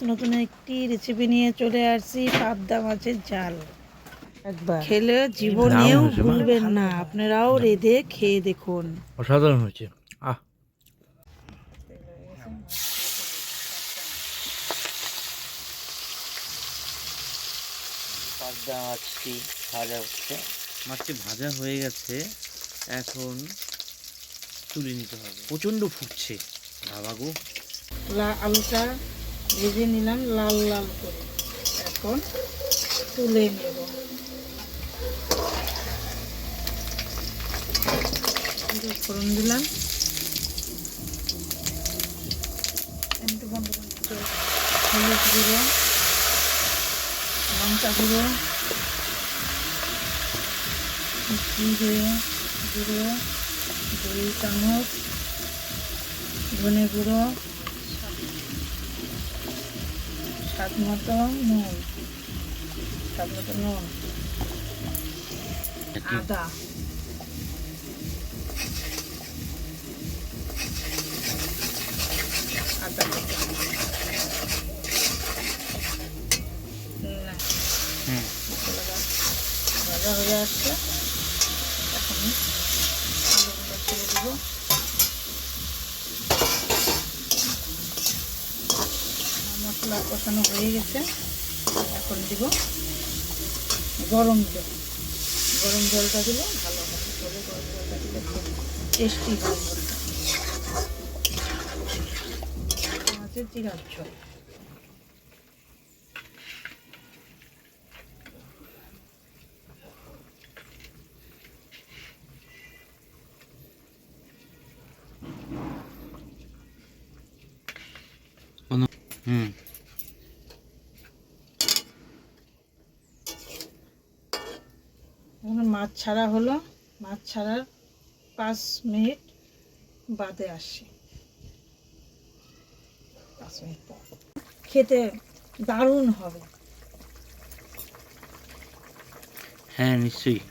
নতুন একটি রেসিপি নিয়ে চলে আসছি, পাবদা মাছের ঝাল। একবার খেলে জীবনেও ভুলবেন না, আপনারাও রেঁধে খেয়ে দেখুন, অসাধারণ হয়েছে। পাবদা মাছটি ভাজা হচ্ছে। মাছটি ভাজা হয়ে গেছে, এখন তুলে নিতে হবে। প্রচণ্ড ফুটছে বাবা গো। আলুটা ভেজে নিলাম লাল লাল করে, এখন তুলে নেব। ফোড়ন দিলাম, হলুদ গুঁড়ো, লঙ্কা গুঁড়ো, জিরে গুঁড়ো 2 চামচ, ধনে গুঁড়ো, স্বাদ মতো নুন, আদা, আদা বাটা, মশলাটা ভাজা হয়ে আসছে। এখন আলুগুলো ছেড়ে দেবো। মশলা কষানো হয়ে গেছে, এখন দিব গরম জল। গরম জলটা দিলে ভালো হবে, তবে গরম জলটা দিলে খুব টেস্টি হয়। মাছের জিরার ঝোল। এখন মাছ ছাড়া হলো, মাছ ছাড়ার 5 মিনিট বাদে আসি। 5 মিনিট পর খেতে দারুণ হবে। হ্যাঁ নিশ্চয়ই,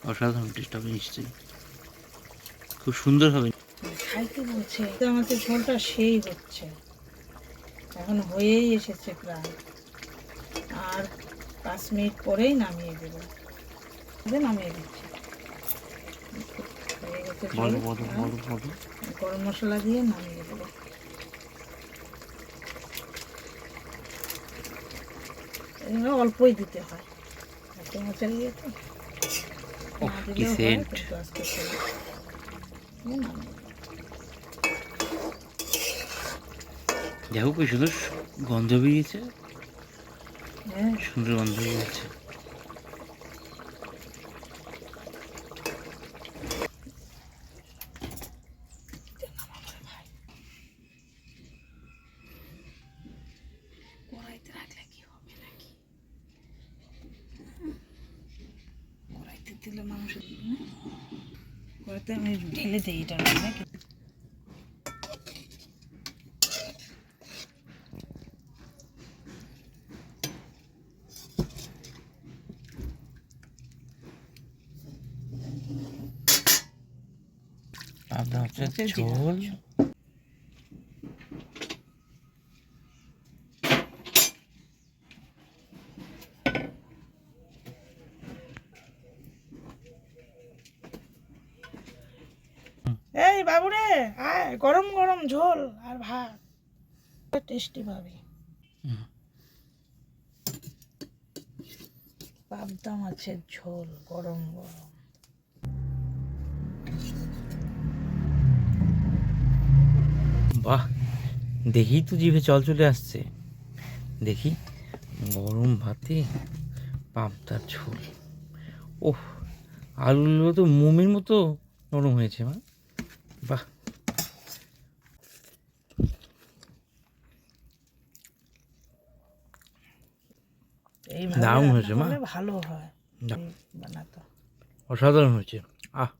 অসাধারণ টেস্ট হবে নিশ্চয়ই, খুব সুন্দর হবে। খাইতে বলছে আমাদের ঝোলটা সেই হচ্ছে, এখন হয়েই এসেছে প্রায়, আর 5 মিনিট পরেই নামিয়ে দেব। নামিয়ে দিচ্ছি, হয়ে গেছে ঝোল। গরম মশলা দিয়ে নামিয়ে দেবো। এগুলো অল্পই দিতে হয়, এত মাছের ইয়ে তো না দিলেও হয়, কিন্তু আজকে দেখো কি সুন্দর গন্ধ বেরিয়েছে। হ্যাঁ, সুন্দর গন্ধ বেরিয়েছে। কড়াইতে রাখলে কি হবে নাকি? কড়াইতে দিলে মানুষের কড়াইতে আমি ঢেলে দিই এটা নাকি। পাবদা মাছের ঝোল। এই বাবুরে, আয়, গরম গরম ঝোল আর ভাত, টেস্টি ভাবে। পাবদা মাছের ঝোল গরম গরম। বাহ, দেখি তো জিভে জল চলে আসছে। দেখি, গরম ভাতে পাবদার ঝোল। ওহ, আলুগুলো তো মোমের মতো নরম হয়েছে মা। বাহ, এইভাবে দারুণ হয়েছে মা, ভালো হয় বানাতো। অসাধারণ হয়েছে। আহ